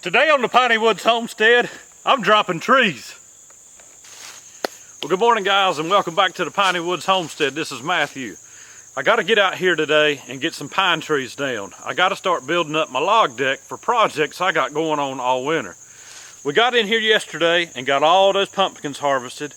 Today on the Piney Woods Homestead, I'm dropping trees. Well, good morning guys, and welcome back to the Piney Woods Homestead. This is Matthew. I got to get out here today and get some pine trees down. I got to start building up my log deck for projects I got going on all winter. We got in here yesterday and got all those pumpkins harvested,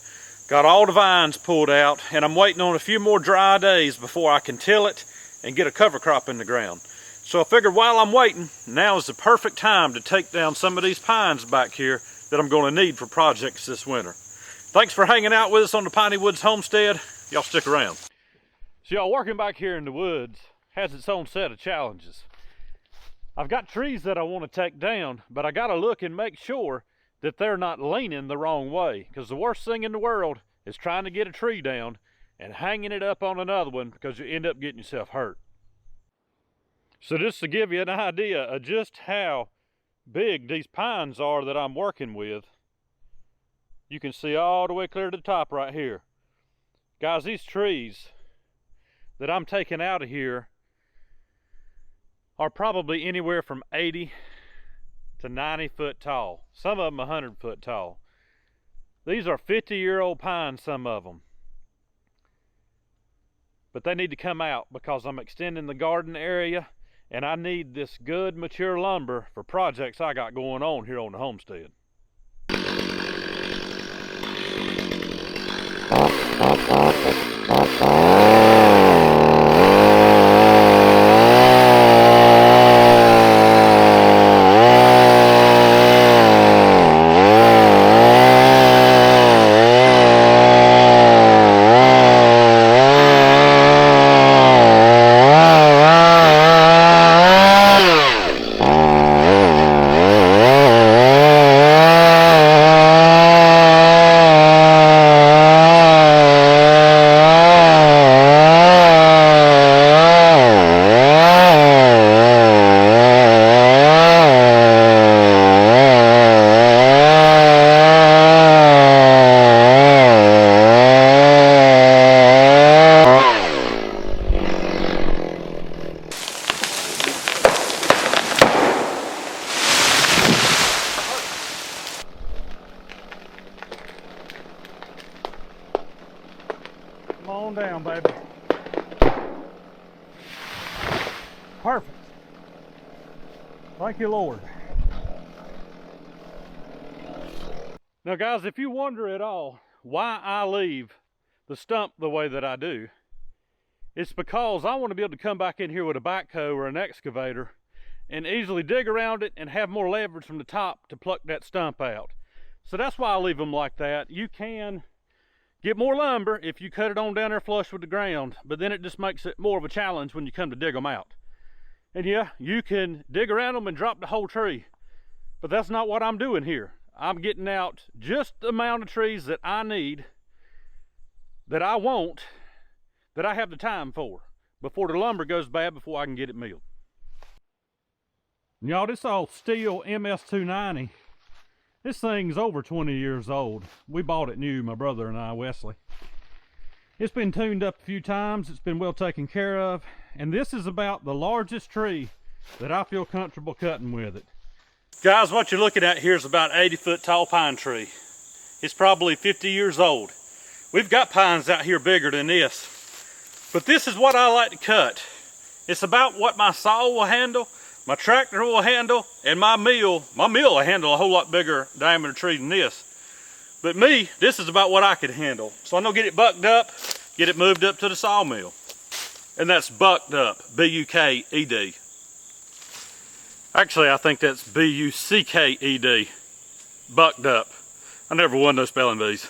got all the vines pulled out, and I'm waiting on a few more dry days before I can till it and get a cover crop in the ground. So I figured while I'm waiting, now is the perfect time to take down some of these pines back here that I'm going to need for projects this winter. Thanks for hanging out with us on the Piney Woods Homestead. Y'all stick around. So y'all, working back here in the woods has its own set of challenges. I've got trees that I want to take down, but I got to look and make sure that they're not leaning the wrong way, because the worst thing in the world is trying to get a tree down and hanging it up on another one, because you end up getting yourself hurt. So just to give you an idea of just how big these pines are that I'm working with, you can see all the way clear to the top right here. Guys, these trees that I'm taking out of here are probably anywhere from 80 to 90 foot tall. Some of them 100 foot tall. These are 50-year-old pines, some of them. But they need to come out because I'm extending the garden area, and I need this good mature lumber for projects I got going on here on the homestead. Come on down, baby. Perfect. Thank you, Lord. Now, guys, if you wonder at all why I leave the stump the way that I do, it's because I want to be able to come back in here with a backhoe or an excavator and easily dig around it and have more leverage from the top to pluck that stump out. So that's why I leave them like that. You can get more lumber if you cut it on down there flush with the ground, but then it just makes it more of a challenge when you come to dig them out. And yeah, you can dig around them and drop the whole tree, but that's not what I'm doing here. I'm getting out just the amount of trees that I need, that I want, that I have the time for, before the lumber goes bad, before I can get it milled. Y'all, this old steel MS-290. This thing's over 20 years old. We bought it new, my brother and I, Wesley. It's been tuned up a few times. It's been well taken care of. And this is about the largest tree that I feel comfortable cutting with it. Guys, what you're looking at here is about 80-foot tall pine tree. It's probably 50 years old. We've got pines out here bigger than this. But this is what I like to cut. It's about what my saw will handle, my tractor will handle, and my mill will handle a whole lot bigger diameter tree than this. But me, this is about what I could handle. So I'm gonna get it bucked up, get it moved up to the sawmill. And that's bucked up, B-U-K-E-D. Actually, I think that's B-U-C-K-E-D, bucked up. I never won those spelling bees.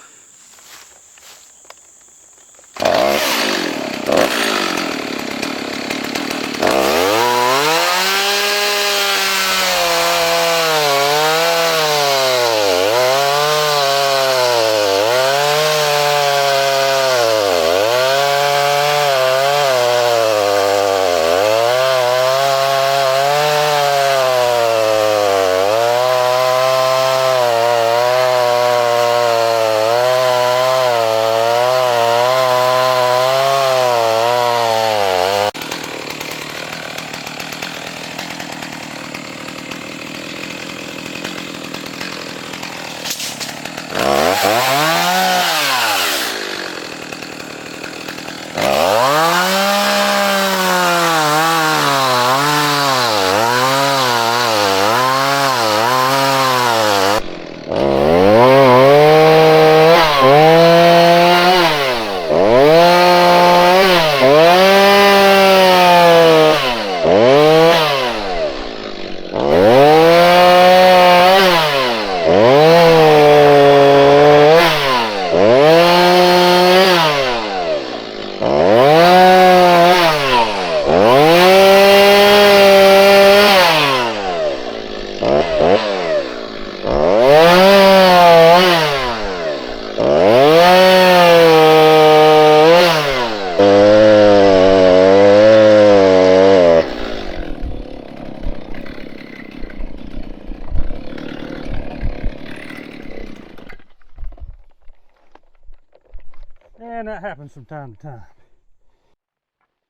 And that happens from time to time.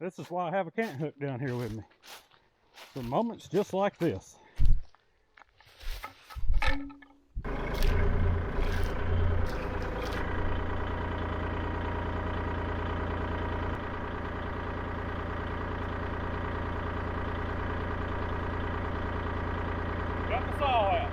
This is why I have a cant hook down here with me, for moments just like this. Got the saw out.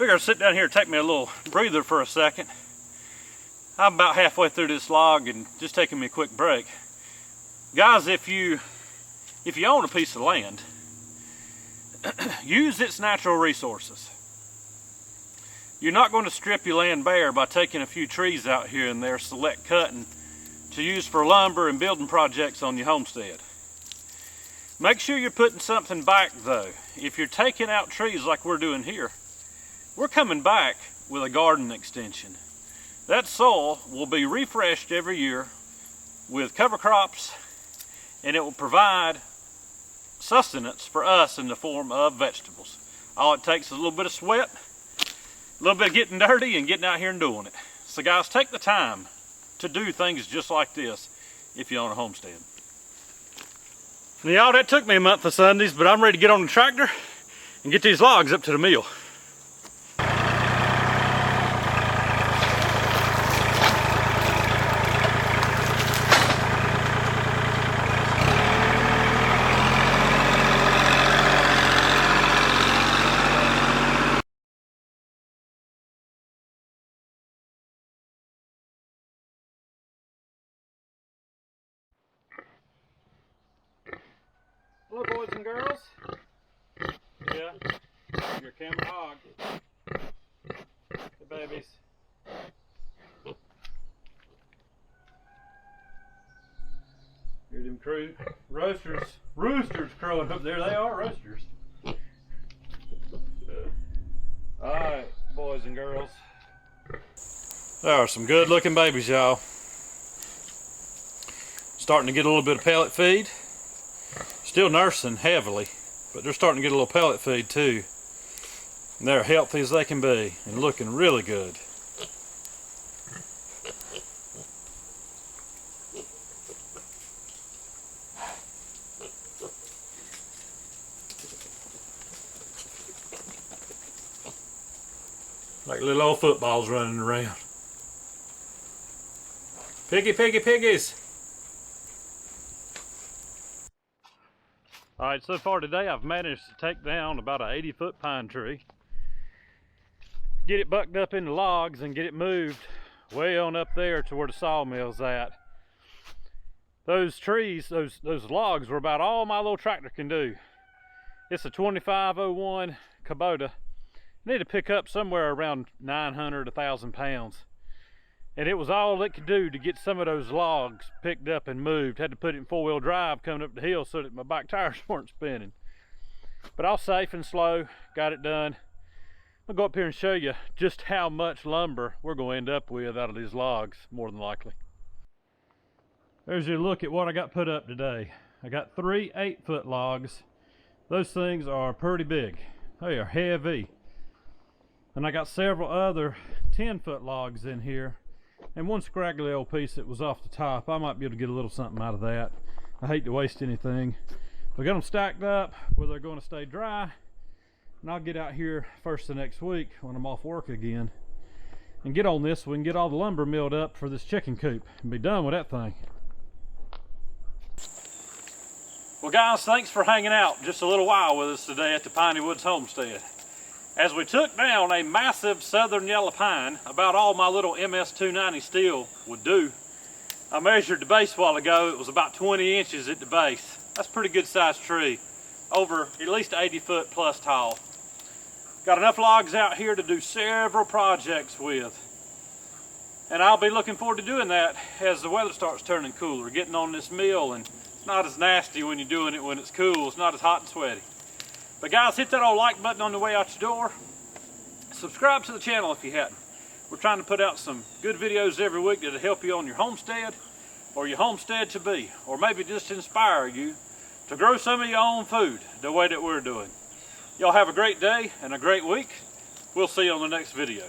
Figure I'd sit down here and take me a little breather for a second. I'm about halfway through this log and just taking me a quick break. Guys, if you own a piece of land, use its natural resources. You're not going to strip your land bare by taking a few trees out here and there, select cutting to use for lumber and building projects on your homestead. Make sure you're putting something back though. If you're taking out trees like we're doing here, we're coming back with a garden extension. That soil will be refreshed every year with cover crops, and it will provide sustenance for us in the form of vegetables. All it takes is a little bit of sweat, a little bit of getting dirty and getting out here and doing it. So guys, take the time to do things just like this if you own a homestead. Y'all, that took me a month of Sundays, but I'm ready to get on the tractor and get these logs up to the mill. Hello, boys and girls. Yeah, your camera hog. The babies. Hear them roosters crowing up there. They are roosters. Alright, boys and girls. There are some good looking babies, y'all. Starting to get a little bit of pellet feed. Still nursing heavily, but they're starting to get a little pellet feed too. And they're healthy as they can be and looking really good. Like little old footballs running around. Piggies! Alright, so far today I've managed to take down about an 80-foot pine tree. Get it bucked up into logs and get it moved way on up there to where the sawmill's at. Those trees, those logs were about all my little tractor can do. It's a 2501 Kubota. Need to pick up somewhere around 900, 1,000 pounds. And it was all it could do to get some of those logs picked up and moved. Had to put it in four-wheel drive coming up the hill so that my back tires weren't spinning. But all safe and slow, got it done. I'll go up here and show you just how much lumber we're going to end up with out of these logs, more than likely. There's your look at what I got put up today. I got 3 8-foot logs. Those things are pretty big. They are heavy. And I got several other 10-foot logs in here, and one scraggly old piece that was off the top. I might be able to get a little something out of that. I hate to waste anything. We got them stacked up where they're going to stay dry, and I'll get out here first of next week when I'm off work again and get on this so we can get all the lumber milled up for this chicken coop and be done with that thing. Well guys, thanks for hanging out just a little while with us today at the Piney Woods Homestead. As we took down a massive southern yellow pine, about all my little MS-290 steel would do, I measured the base a while ago. It was about 20 inches at the base. That's a pretty good sized tree, over at least 80 foot plus tall. Got enough logs out here to do several projects with. And I'll be looking forward to doing that as the weather starts turning cooler, getting on this mill, and it's not as nasty when you're doing it when it's cool. It's not as hot and sweaty. But guys, hit that old like button on the way out your door. Subscribe to the channel if you hadn't. We're trying to put out some good videos every week that'll help you on your homestead or your homestead to be, or maybe just inspire you to grow some of your own food the way that we're doing. Y'all have a great day and a great week. We'll see you on the next video.